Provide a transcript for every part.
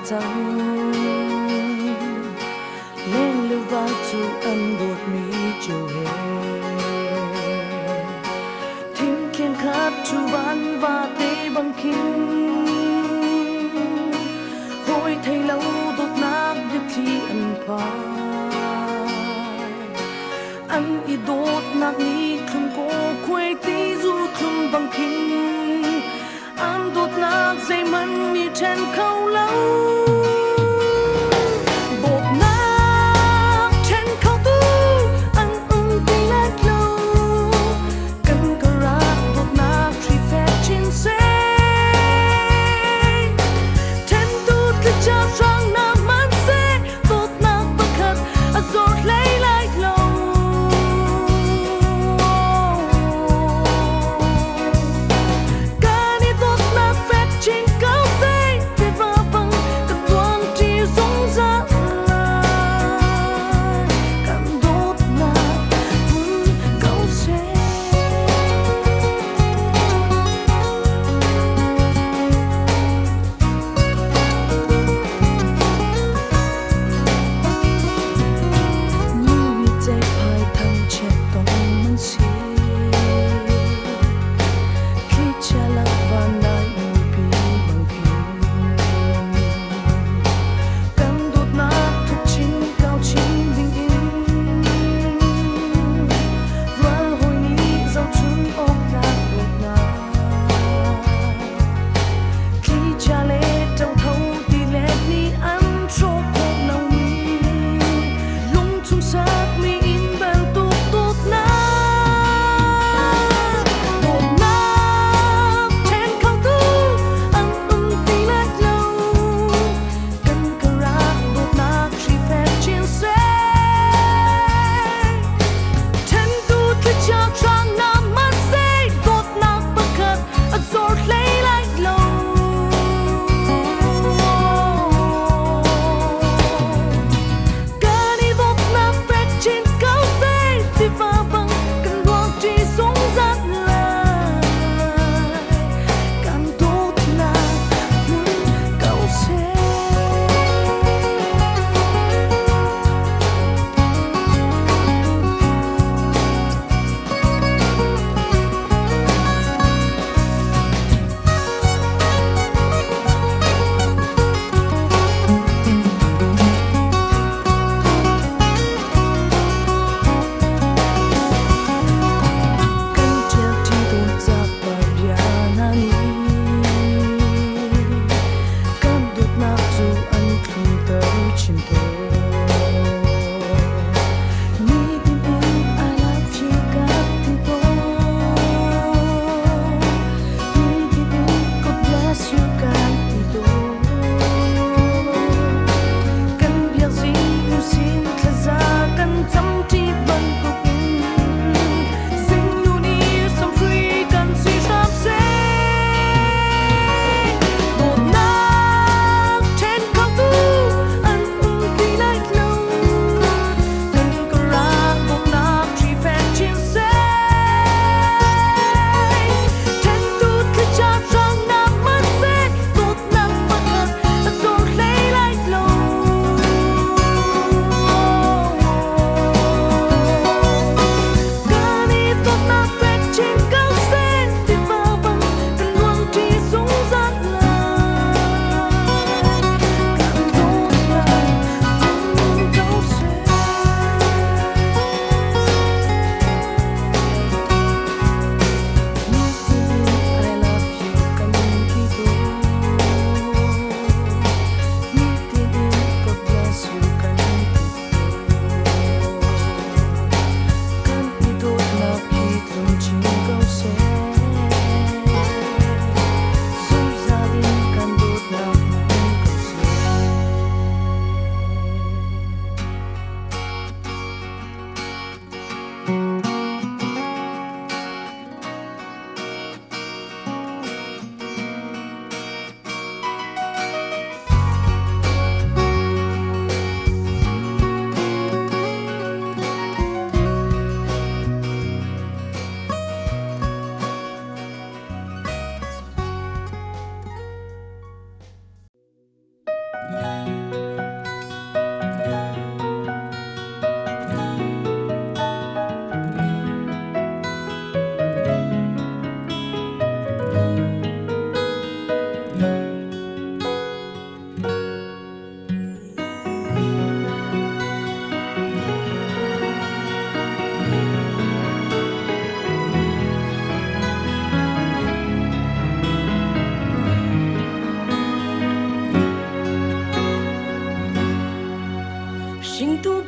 trắng lên lưu va chu ân bột mi chiều hè thím kiên khát chu ban và tê bằng kinh hôi thay lâu đột nát được khi ăn phai ăn ít đốt nát ní không có quay tí du không bằng kinh ăn đốt nát dây mân mi trên khâu lâu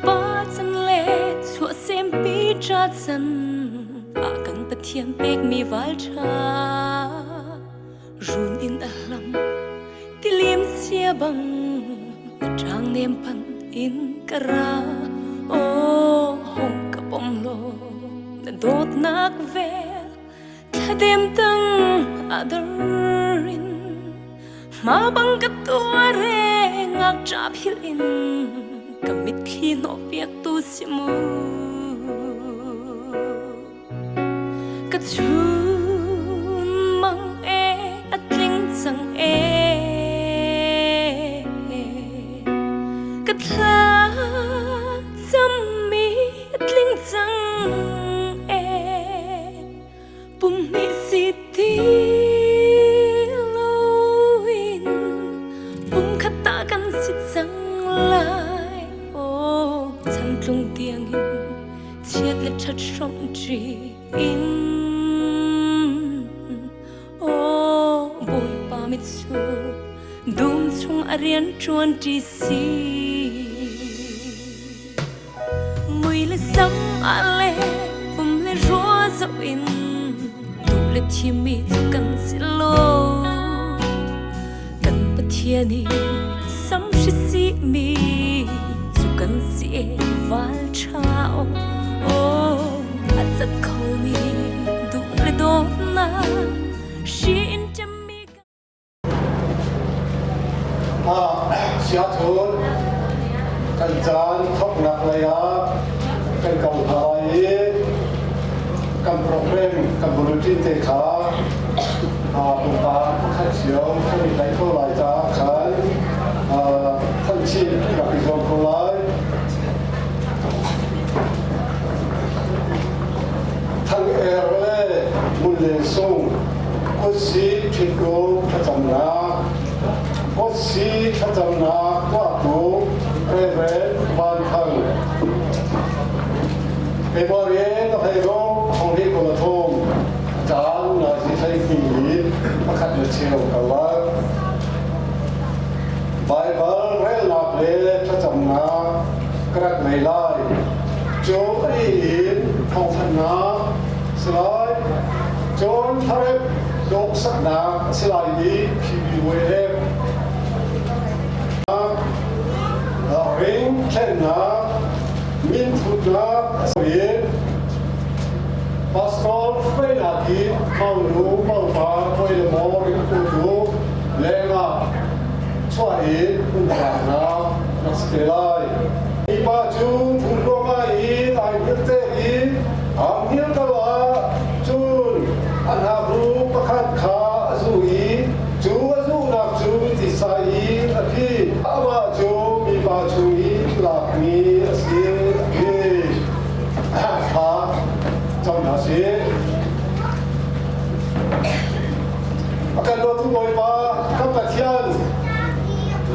ba chân lệ chua xem bi cha chân à cần ta thiên bек mi val cha run in a lam ti liêm sia bang trang nem pan in kara o hong ka pom lo na dot nak ve tha dem tang adarin ma bang ka tua re ngak cha philin kamit khi no piak tu simu ka chun mang e atling chang e ka thla cham mi atling chang e pum mi si ti loin pum khata kan si chang lai o chan tlung tiang in chiat le chat som tri in o boy pa mit su dum chung arian chuan ti si mui le sam ale pum le ro zo in tu le thi mi chu kan si lo kan pa thia ni sam shi si mi chu kan si val chao o at zat kho mi du le do na shi in cham mi xia thôn cần chán thóc nạc lại cần cầu thái cần program cần bulletin tê khá bùng ta khách siêu không bị đánh câu lại giá khán thân chim gặp bị dòng câu lại thân lê mùi lê sông có sĩ thịt gỗ thật chậm ná có sĩ thật chậm ná qua tù rê rê bàn thân bề bò rê nó thấy gỗ không đi của là thôn chán là chỉ thấy kinh lý mà khát được chiều cả vợ bài vợ rê lạc lê thật chậm ná các mày lại chỗ ấy không thân ná sợi chốn thare đốt sắc nạc sợi đi khi bị quê em ring khen nạc min thut nạc sợi pastor phê nạc đi mau nụ mau phá quê là mò ring cô chú lê ngà chua ý cũng đàn nạc nạc sợi lại đi ba chung thun rô ngà ý tại nhất tế ý ám hiếp ta là chun anh hạ ru bắc khát khá du ý chú du nạc chú thì sai ý là khi ama chú mi ba chú ý lạc mi sĩ khi khá trong nhà sĩ akan lo tu boy ba kam ka thian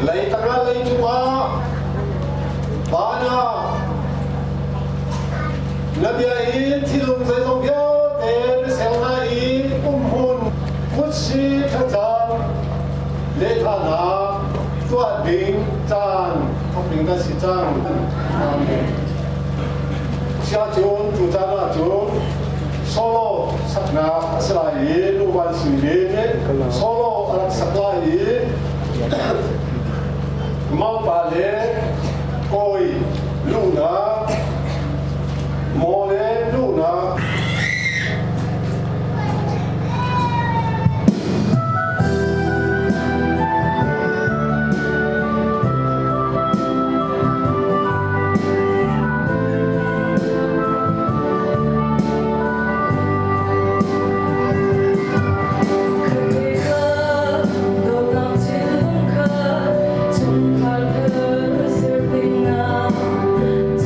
lấy tanga lấy chú ba ba na Nabiya in thilum zai zong biao te selna in hun kut si thatan le thana tua ding chan thong ding ka si chan sia chun tu chana chun solo sakna asla in lu wan si le solo alak sakla in mau pa le koi lu na Mole Luna Hãy subscribe cho kênh Ghiền Mì Gõ để không bỏ lỡ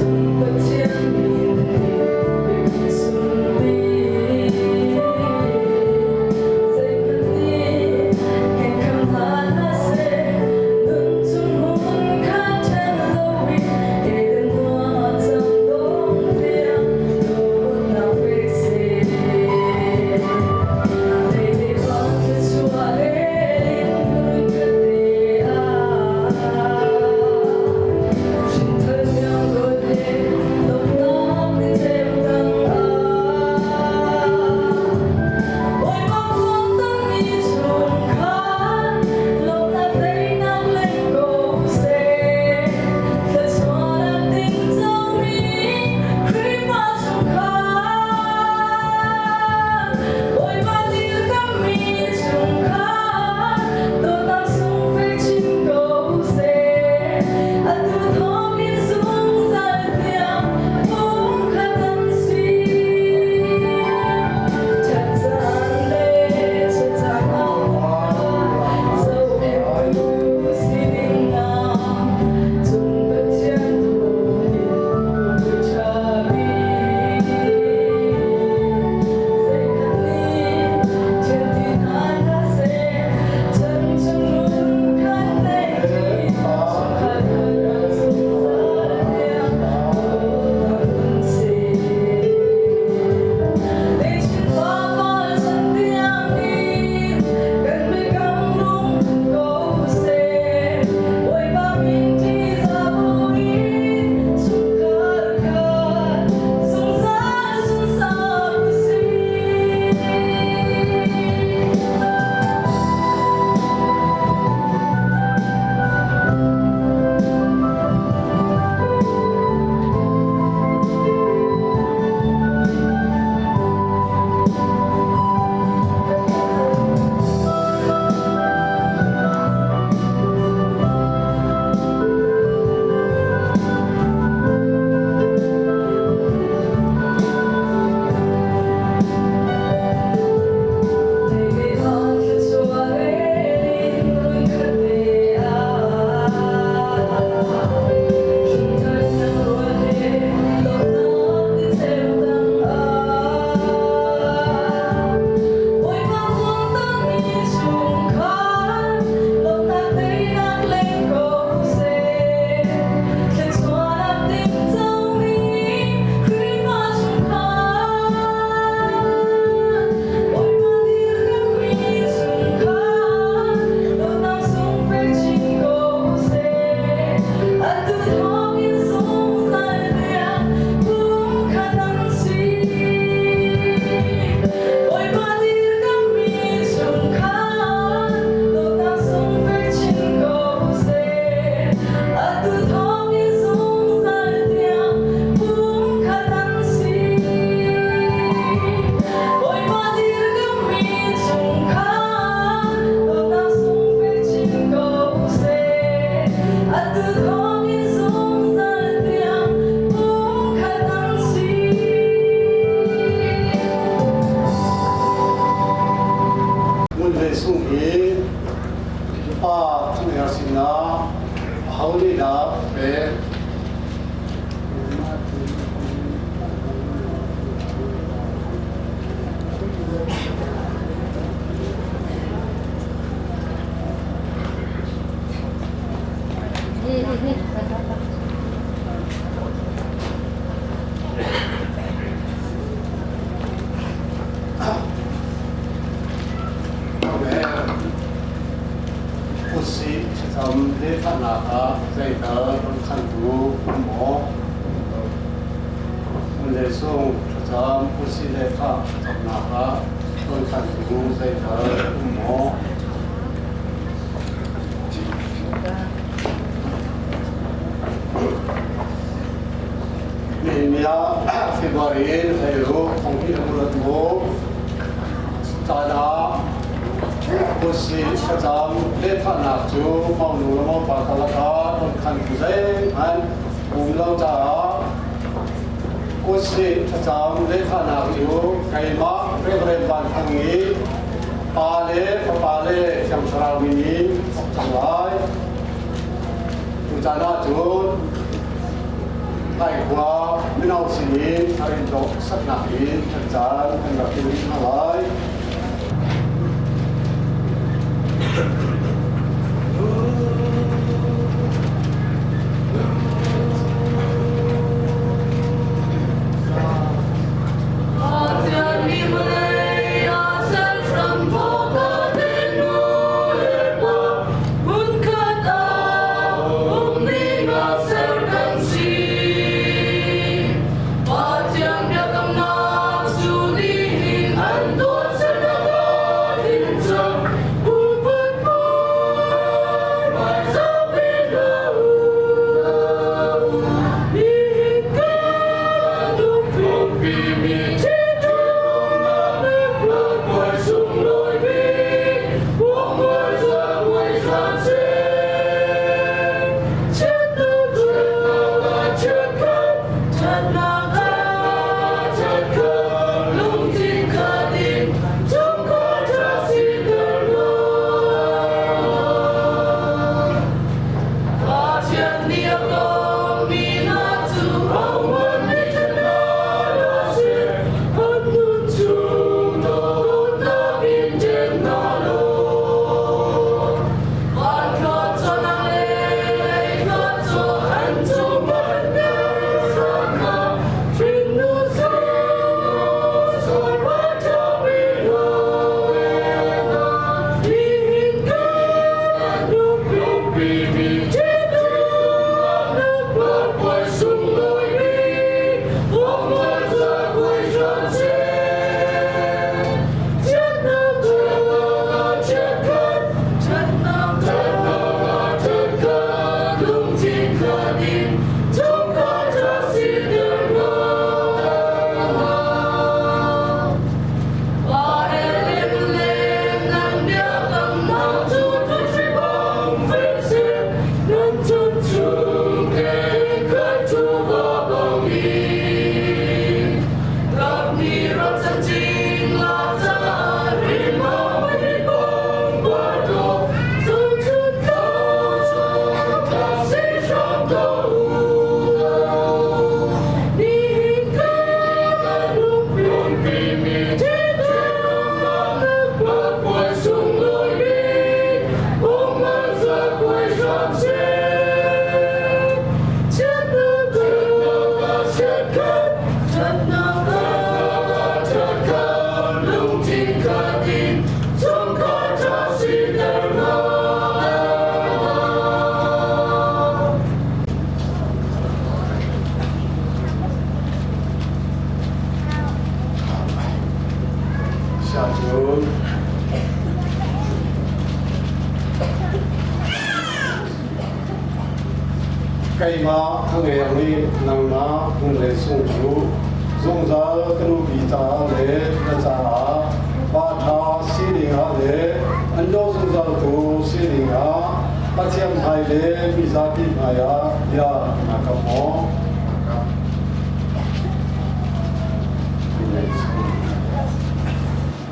นาคาใจเตอร์คนขันดูหมอมันเลยส่งจำผู้สิเลขาทำนาคาคนขันดูใจเตอร์หมอนี่มีอาฟิบารีให้รู้ของที่ตำรวจโมตาดาผู้สิประจำเลขาหนักจูมองดูมองปากตะกาคนขันผู้ใจมันอุ้มเราจ้าผู้สิประจำเลขาหนักจูไก่มาเรียบเรียบบันทางนี้ปาเล่จำสราวินีทั้งหลายผู้จานาจูไอ้กว่าไม่เอาสิ่งนี้อะไรดอกสักหนักนี้อาจารย์เป็นแบบนี้ทั้งหลายไก่มาทั้งเรื่องนี้นางมาทั้งเลยส่งจูส่งจากกนุบิตาเลยกระจาปาทาสีลิงาเลยอันโดส่งจากตัวสีลิงาปัจจัยไทยเลยมิซาติมายายานักมอ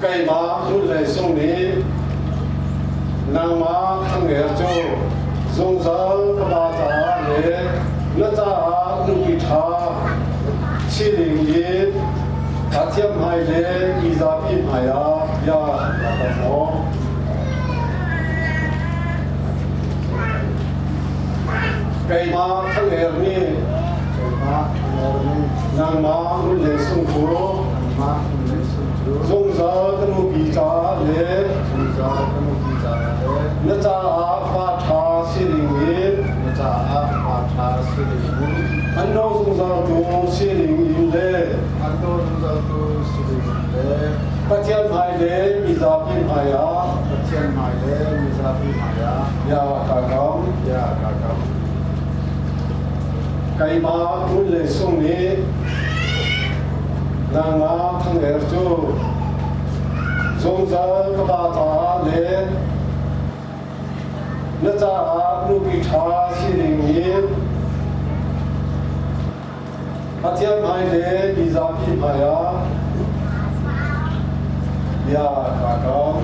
ไก่มาทั้งเลยส่งนี้นางมาทั้งเรื่องจูส่งจากกระบาดเลยแล้วจะนุกิทาชีลิงยีอาเทียมไฮเลอีซาพิมายายาตะโมไก่มาทั้งเรื่องนี้นางมารุ่นเลสุงคูส่งจากนุกิจาเลยแล้วจะปาทาชีลิงยี ประเทศไทยเลยมีซาพิมายาประเทศไทยเลยมีซาพิมายายากากรยากากรไก่มาคุณเลยส่งนี้นางมาทั้งเอร์จูจงใจกบาตาเลยนจ่าลูกิชาสิริงีประเทศไทยเลยมีซาพิมายายากากร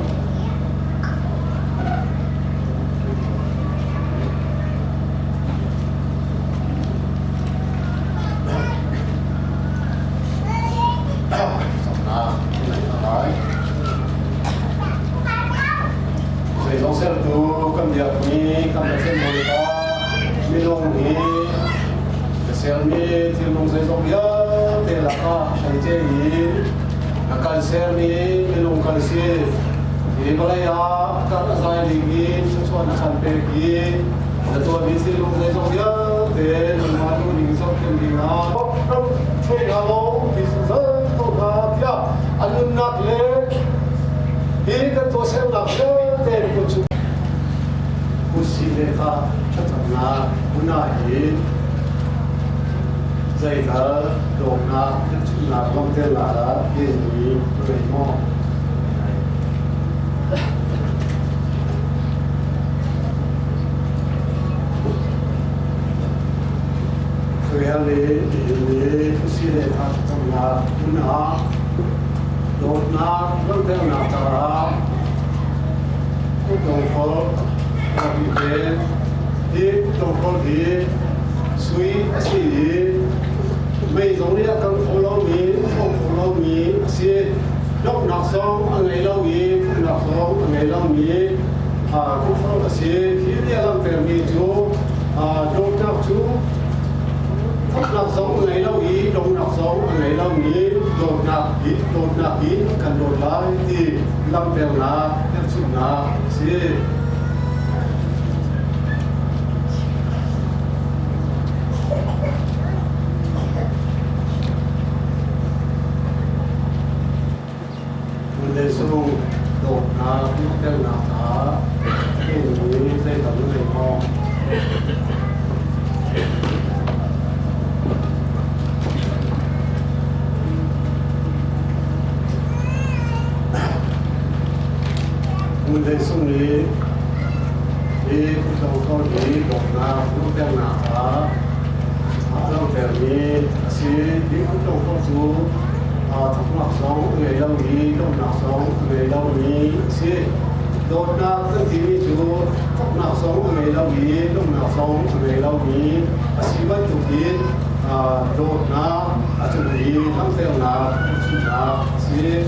Saya sel tu kan dia ni kan sel mereka minum ni sel ni minum saya dia telaka saya ni akan sel ni minum kan sel ini Malaya kan saya lagi sesuatu sampai lagi atau di sini minum saya dia tel malu ni sampai ni lah saya kalau di sana tu dia alun nak lek ini kan tu saya nak lek kucu kusi mereka cakapnya guna ini saya dona cuma konten lah ini berimo kali ini kusi mereka cakapnya guna dona konten lah đồng khổ bị thế đi đồng khổ đi suy xì bây giờ đi cần khổ lâu mì không khổ lâu mì xì lúc nạp xong anh ấy lâu mì không nạp xong anh ấy lâu mì cũng không là xì khi đi làm việc mì chú đông nạp chú không nạp xong anh ấy lâu mì đông nạp xong anh ấy lâu mì đột nạp ý cần đột lại thì làm việc là tiếp xúc là xì để dùng đột là những cái nào đó cái gì đây là những cái ngon mình để dùng đi đi trong con đi đột là những cái nào đó trong cái gì chỉ đi trong con số thằng nào sống người lâu đi đông nào sống người lâu đi xí đột nào cái gì chú thằng nào sống người lâu đi đông nào sống người lâu đi xí vẫn chụp đi đột nào chụp đi thằng theo nào chụp nào xí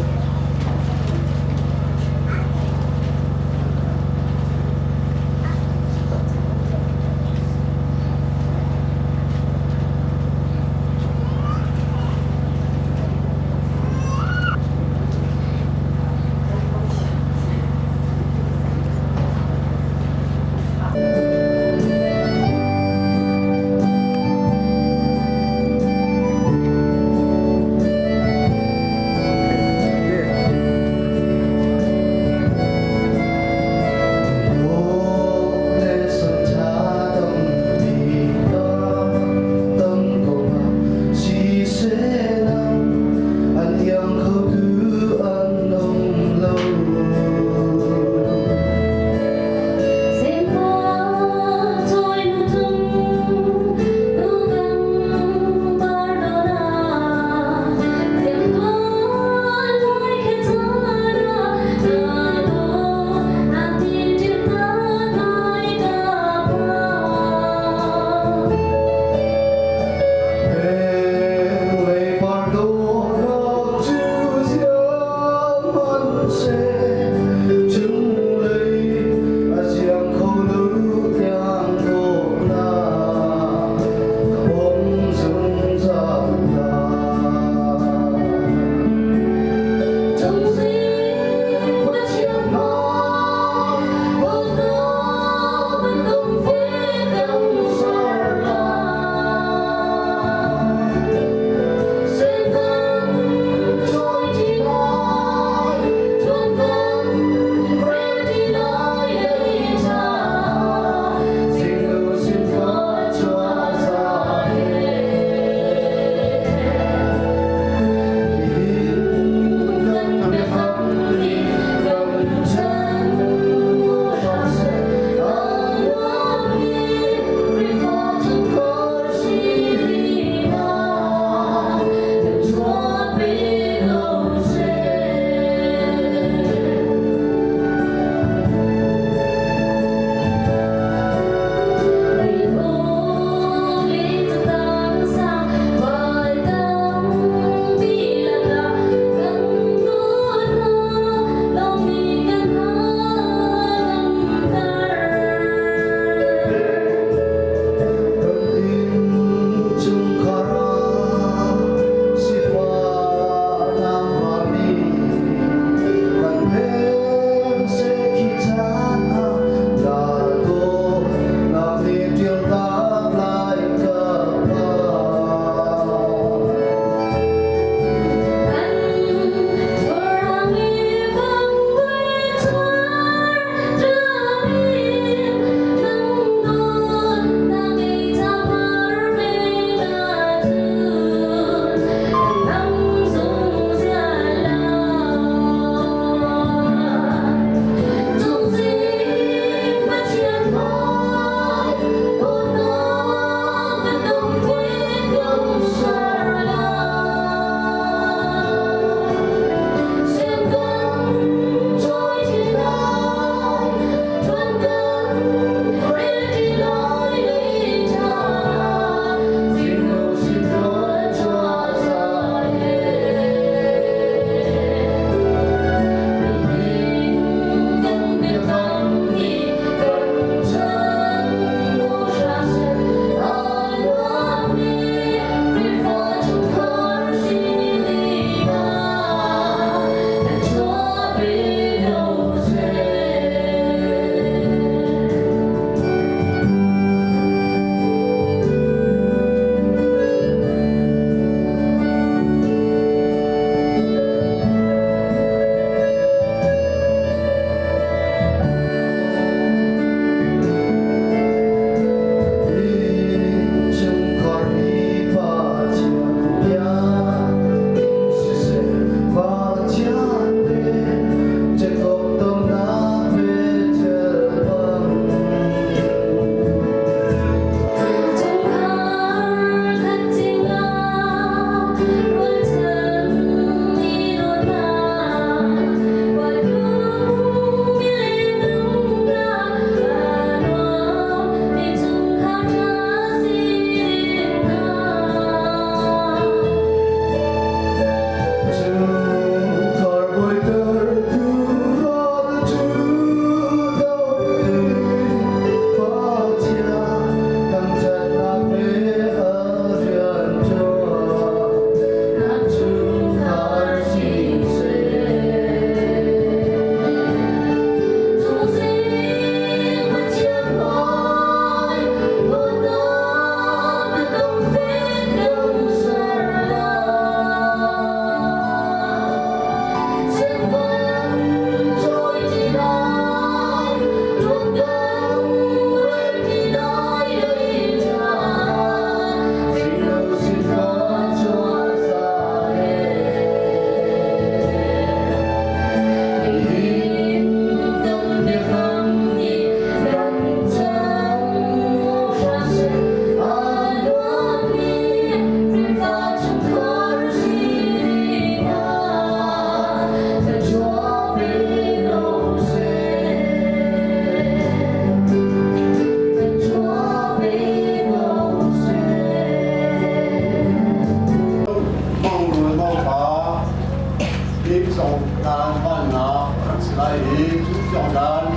ý chúng chọn đàn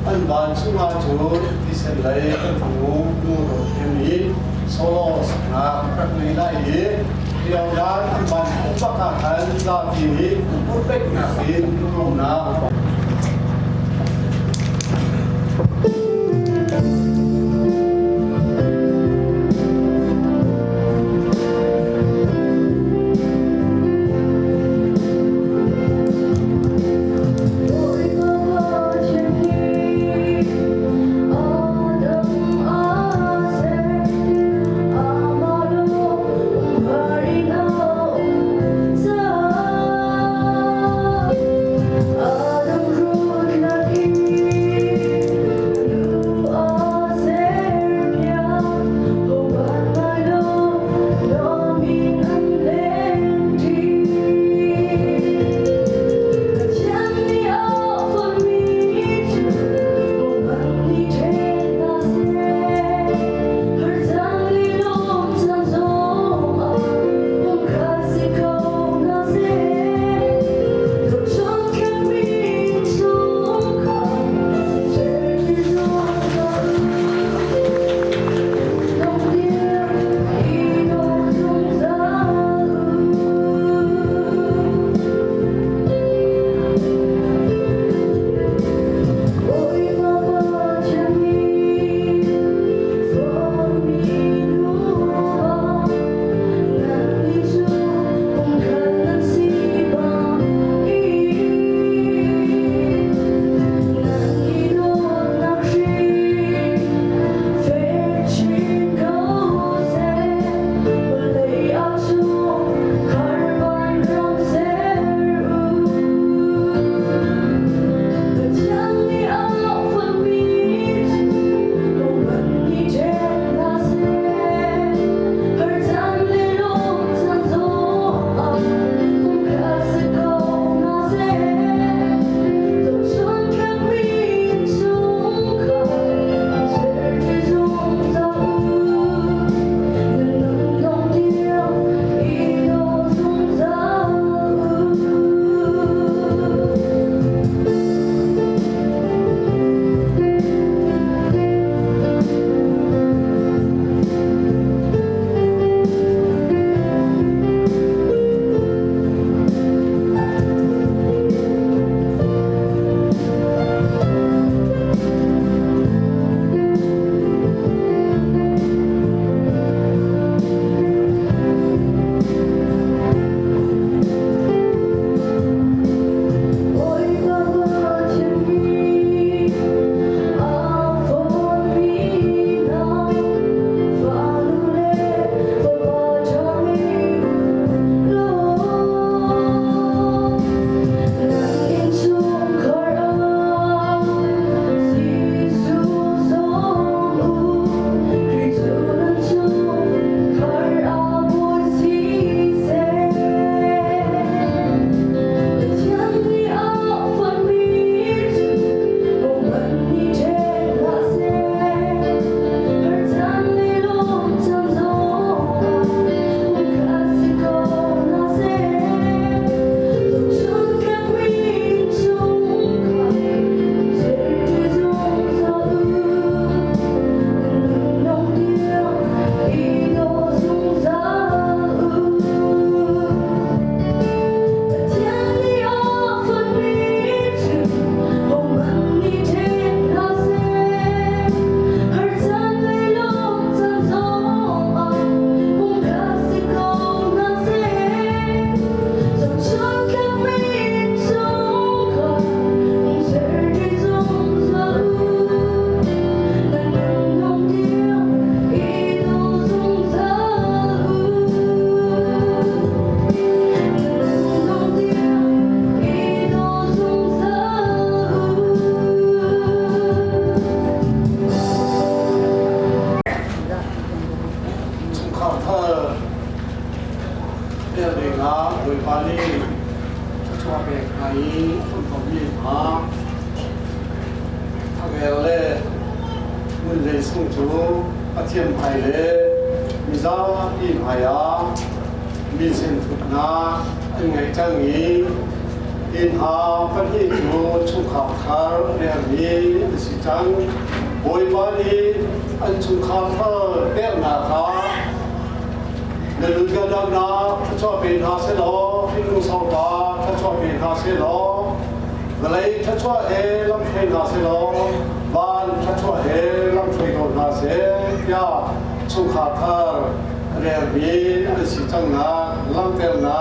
anh bạn xuống hai chỗ đi xem lấy anh phòng ngủ mua đồ thêm ý solo sạc các người lại ý điều đàn anh bạn cũng bắt cả thành ra thì ý cũng tốt bếch ngạc ý không nào sung chú a thiêm hai lệ mi giáo in hai á mi sen thục na anh ngày trang ý in ha kan hi chu chu khap thar ne mi si chang boi ba ni an chu khap thar te na kha ne lu ga da na cho be na se lo hin lu sau ba cho be na se lo lai cho e lam phe na se lo ban cho e lam phe ko na se ya chu khap thar ne mi si chang na lam te na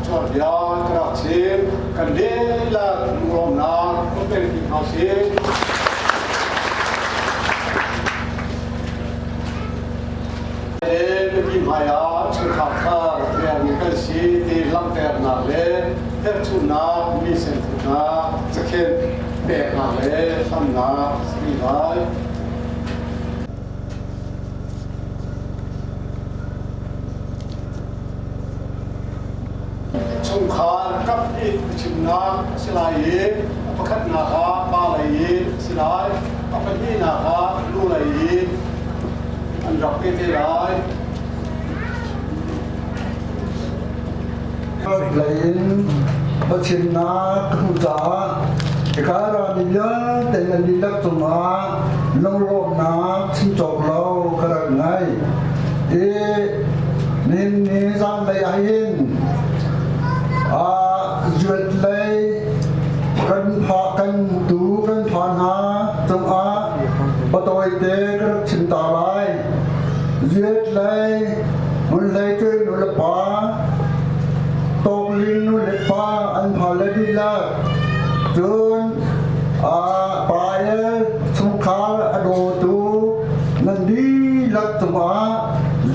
cho ya kra chim kan de la ngom na ko te ki ha seที่มายาชุดขับข้าเรียนก็สีที่ลำแต่นาเล่เทพชุนามีเส้นชุนาจะเข็นเบกนาเล่ทำนาสีได้ชุมขานกับอีกชุมนาสิลายประคัดนาคาปาลายสิลายปปนีนาคาลูลายอันดับที่ไรlain bacina kuza ikara niya dengan dilak tuma nongrom na cintok lau karangai nin ni sang lay ayin juet lay kan pha kan tu kan pha na tung batoi te karak cinta lai juet lay mun lay tu nulapa tông linh nu lệ pa an phá lệ đi la chun bài sung khá đồ tu nan đi lắc tụm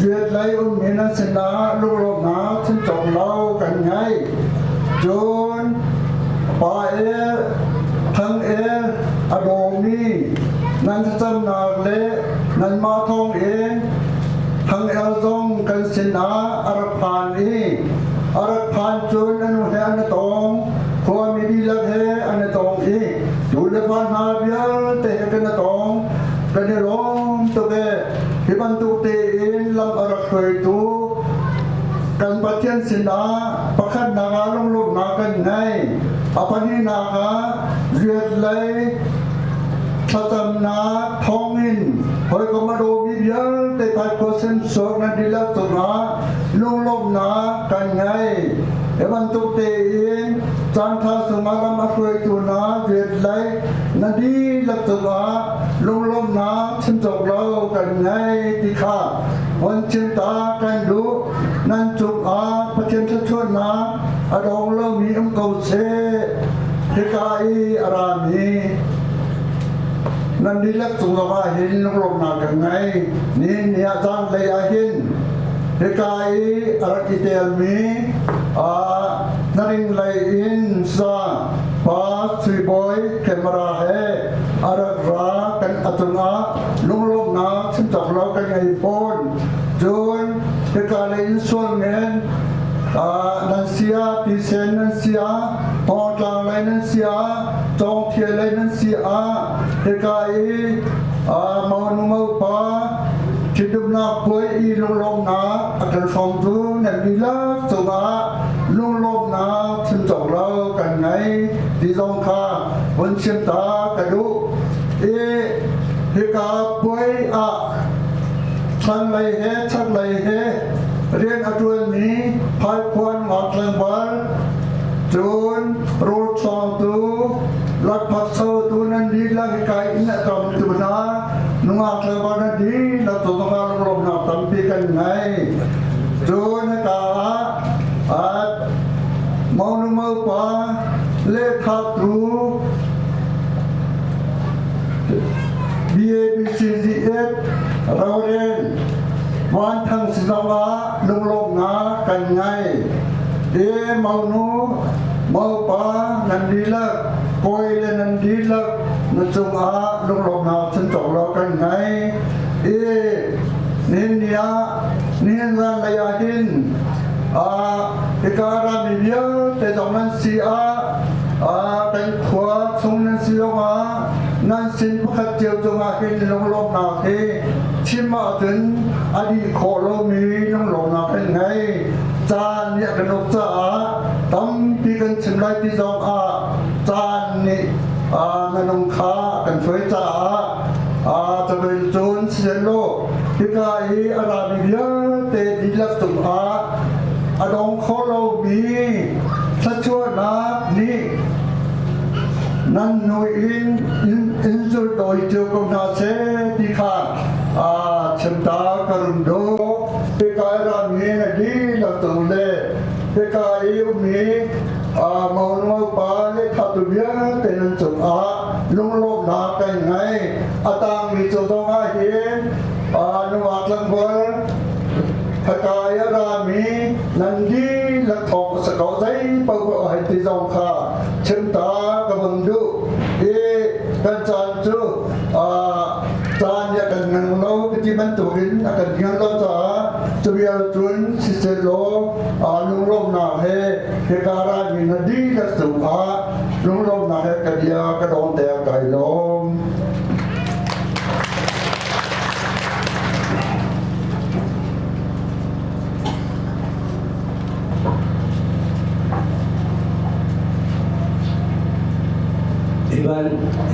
duyệt lấy miền nam sinh na lục lục na sinh trồng lâu gần ngày chun bài thằng đồ mi nan chăm na lệ nan ma thong thằng dong kan sinh na arapan Arapan chun anu he an tong khua mi di lag he an tong du le pan ha bial te kan tong kan rom to be hi ban tu te in lam arak khoi tu kan pathian sina pakhat na ga long lu na kan ngai apani na ga riat lai Satam na thongin hoi ko ma do bi bial te pai ko sen so na dilak to na lung lom na kan ngai eban tu te in chan tha suma ga ma khoi tu na vet lai na di lak to na lung lom na chim chok lo kan ngai ti kha on chim ta kan du nan chuk pathian chon na adong lo mi ko se te kai arami nan dilak tungama hin lom na kan ngai ni nia jang le a hin he kai arakitel mi naring lai in sa pa three boy camera he arakra kan atunga lom na chim chok lo kan ngai phone jon he ka le in sol ngen nan sia pi sen nan sia pon tlang lai nan sia tong thia lai nan sia he kai mau nu mau pa chidum na poi i lom na akan som tu nan bila songa lom na chim chok lo kan ngai di zong kha bon chim ta ka du he ka poi chang lai he riêng ở trường ní hai quan ngọt lần bal chun rốt song tu lát phát sâu tu nên đi là cái in ở trong tu na nung ngọt lần bal nên đi là tu tông ngọt lom ngọt tâm piกันngay chun cả mau nu mau pa lê tháp tu BABCDF rau đenวันทั้งสินวะลงลงนากันไงเมานูเมาปานันดีละปอยเลยนันดีละนันจงลงลงนาฉันจบเรากันไงนี่เนี่ยรันระยะหินการามีเยอะแต่ตรงนั้นเสียเป็นขวาชงนั้นเสียมานั่นสินพัดเจียวจงอาหินลงลงนาเฮชิมาถึงอดีตโคโลมีน้องหลงนาเป็นไงจานเนี่ยกนกจ้า ตั้มปีกันเช่นไรที่จงจานนี่นันองคากันช่วยจ่าจะเป็นโจนเสียโลที่กายอาราบิเยเตดิลักตุอดองโคโลบีสัชวนานี่นั่นหน่วยอินสุดโดยเจ้าของนาเซที่ข้าเชิมตากรุณโดที่กายรามีนดีลักตุเลที่กายมีมองว่าปาเลทัตุเบียเป็นจุดลุงโลกนาเป็นไงตังมีจุดตรงเห็นนวัดลังบอลทกายรามีนันดีลักทองสกอใจปะวะให้ที่จงข้าเชิมตากบังดูกันจานจูจานยากันงังโลที่มันตัวอินกันงังโลจ้าจะวิลจุนสิเซโลลุงโลกนาเฮการามีนันดีลักสุลุงโลกนาเฮกันยากระดองแต่ไก่ลม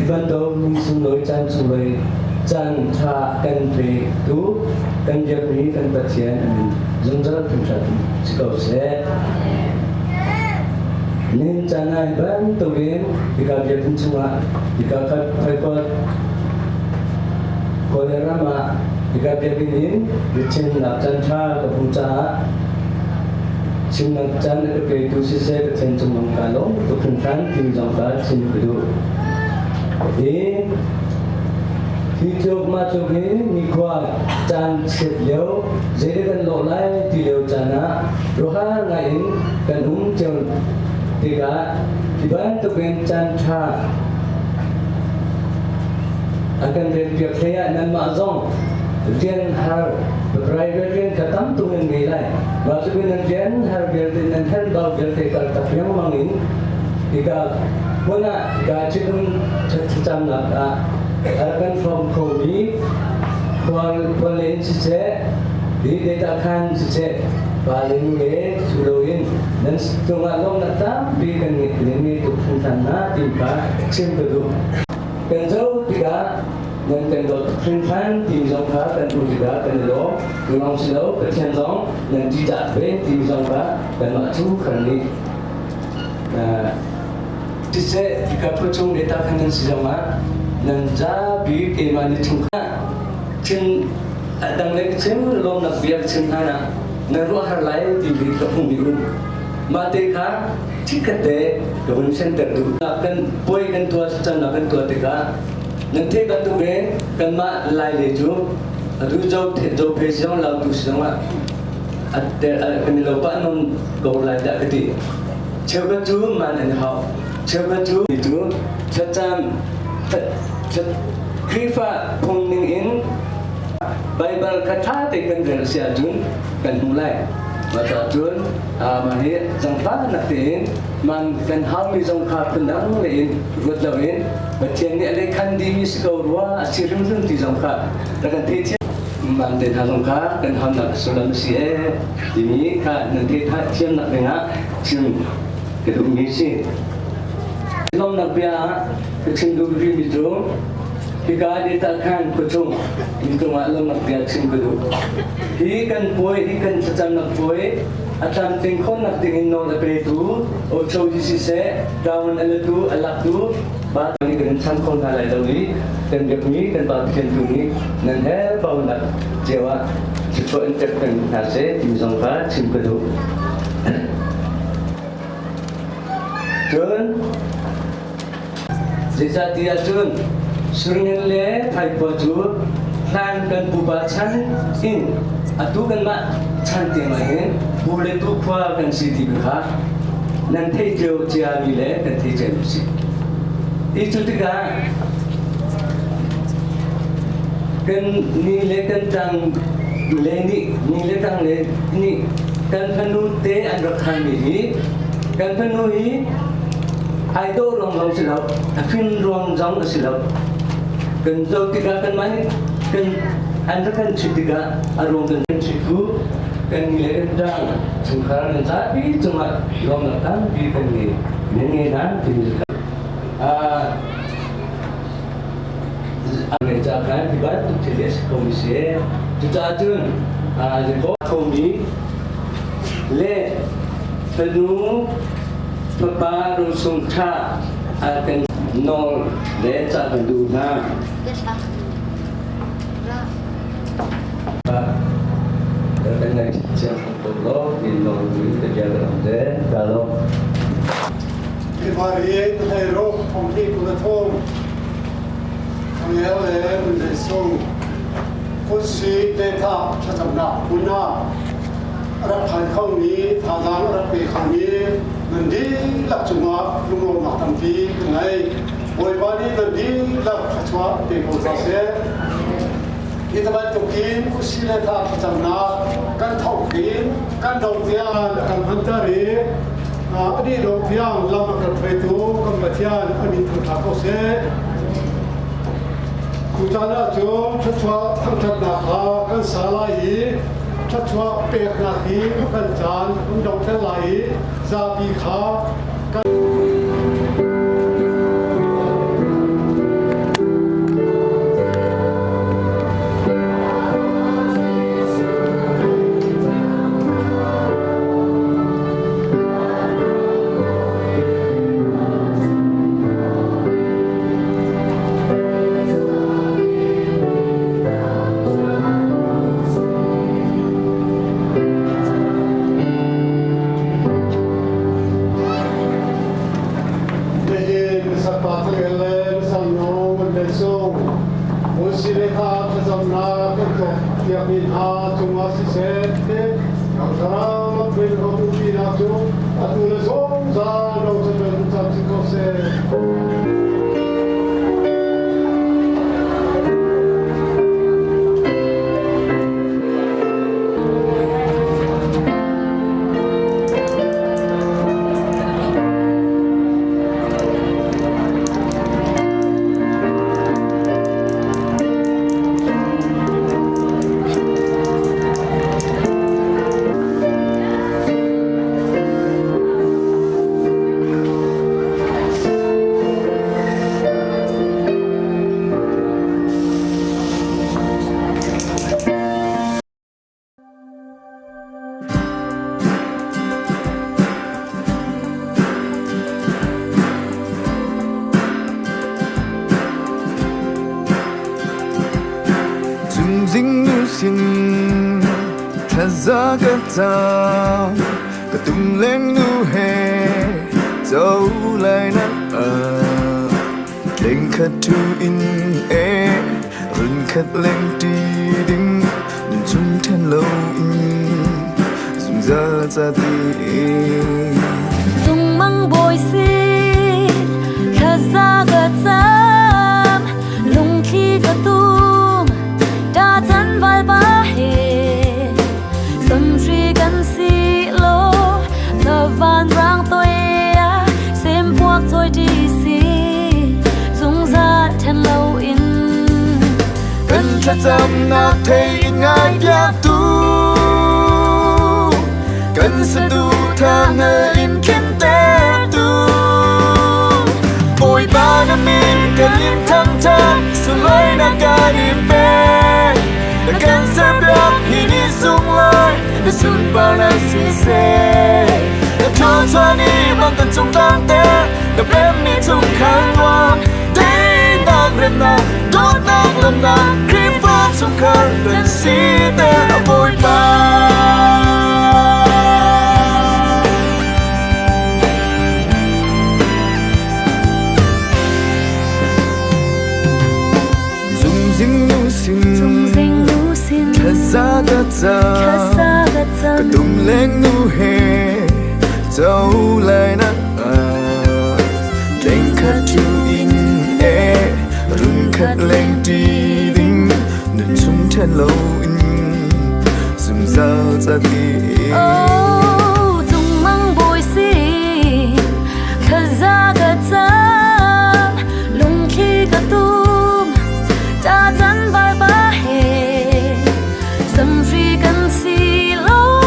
Iban do mi sunoi chan tha kan pe tu kan jap ni kan pathian amin zongzal kan tha sikau se nin chana iban to gen dikap jap chunga dikap phai ko kolera ma dikap jap nin dichin nak chan tha ka pucha chim nak chan ka pe tu si se ka chen chumang ka lo to kan than tim jong ka chin ku thì trước mà trước khi mi qua chan xếp liêu dễ gần lộ lại thì liêu chan á rồi ha ngày gần chiều thì cả thì bán tụi bên chan cha akan việc thế nên mà dòng riêng har private riêng cả tám tụi mình nghĩ lại và tụi bên riêng har việc thì nên hết bao việc thì cả tập yang mangin thì cả Muna gajin cecam nak akan from Kobe kualin sise di detakan sise paling le suluin dan cuma long nata di kan ini tu sana timpa sim kedu kan jauh tidak dan kan dot printan tim jongka kan tu tidak kan lo long silo kecian long dan tidak be tim jongka dan maju kan ni Tise jika pecung data kanan sejama dan jabi kemana cungka cing adang lagi cing lom nak biar cing hana naruh harlai tibi kapung biru mate ka cikate kebun center tu akan boy kan tua secan akan tua teka nanti kan tu ben kan ma lai leju adu jauh pesiang lau tu sejama ada kan lupa non kau lai tak keti cewek tu mana hau Coba tu itu macam krifa pungning in Bible kata tekan versi Jun kan mulai mata Jun mahir jangpa natin man kan hami jangka pendang lain buat lain bacian ni ada kan di miskau ruah asirim tu di jangka dan tiada man den jangka kan ham nak sulam sie ini kan nanti tak cium nak dengar cium kedua misi Long nak biar kecil dulu itu, jika kita kan kecung itu maklum nak biar kecil dulu. Ikan poi, ikan secam nak poi, atam tingkon nak tingin nol lepas itu, ojo di sisi daun itu alak tu, bat ini kan sangkon halai dulu, dan demi dan bat kentungi, dan bau nak jawa sesuatu interpen hasil di sangka kecil dulu. John Jika dia Jun sering le thai baju plan kan bubachan in atu kan mak cantik main boleh tu kuah kan si dibah nanti jauh jauh le nanti jauh si itu tiga kan nilai kan tang leni nilai tang le ni kan penuh te andok kami kan penuhi Aido rong silau, akin rong jong silau. Kan jauh tiga kan mana kan anda kan tiga arong kan ciku kan nilai dan sekarang tapi cuma lomatan di ini nanti mengerjakan dibantu jelas komisi jujur komisi le penuh baru sungta akan nol le jangan duna dengan siapa tolong di nol ini terjaga kalauที่พาเรียนในโรคของที่คุณทงทางแล้วเลยมันจะส่งคนสีเดต้าชัดๆนะคุณน่ารับผ่านเข้านี้ทางร้านรับไปเข้านี้มันดีหลักจุมาลุงลงมาทำทียังไงบริบาลนี้มันดีหลักชัวร์เป็นคนเสียที่ทำไมตุกินคุณสีเดต้าชัดๆนะการท่องกินการดองเทียนการพันธะรีอันนี้เราเพียงลำกับไปดูกับมาเทียนอันนี้ถูกทักเอาเสียคุณจานาจงชัวทั้งจัดนาคากันสาลายชัวเปียกนาทีกันจานคุณดอกเทลายซาบีขากัน Sing Kazakata Katumleng nu he Zau lai na Leng khat tu in e Run khat leng ti ding Nun chung ten lâu in Dung za za ti Dung mang bồi xin Kazakata Lung khi katum Da tan val ba he Sam tri gan si lo La van rang tôi Xem buộc tôi đi si Dung ra ten lâu in Cần cha chăm na thấy ngay kia tu Cần sẽ tu thang in kim tế tu Ôi ba na min cần in thăng thăng Sự lấy na ca đi về Đã cần sẽ được hi đi sung lời Đã xuân ba na si xe Đã cho cho ni bằng tận trong tăng tế Đã bếp ni trong khăn loạn Thế nàng rem nàng Đốt nàng lâm nàng Khi phong trong khăn tận si tế Ôi ba Ka tum leng nu he Zau lai na Leng khat tu in e Run khat leng ti ding Nun chung ten lâu in Zum zao za ti Oh, dung mang bồi xin Kazakata Lung khi katum Da tan val ba he Sam tri gan si lo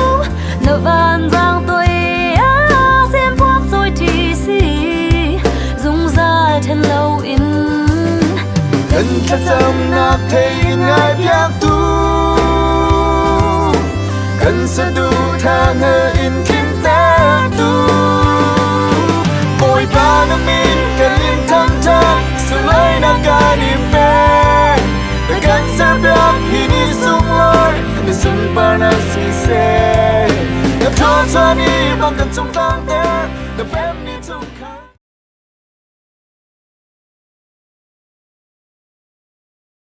Chắc tâm nạc thấy ngài biác tu Cần sẽ đủ thang hơ in kim ta tu Ôi ba nước min cần im thăm thang Sự lấy nạc ca niềm bè Để cần sẽ biác hi ni sung lối Để xuân ba nạc si xe Nhập cho cho ni bằng cần trong tăng tế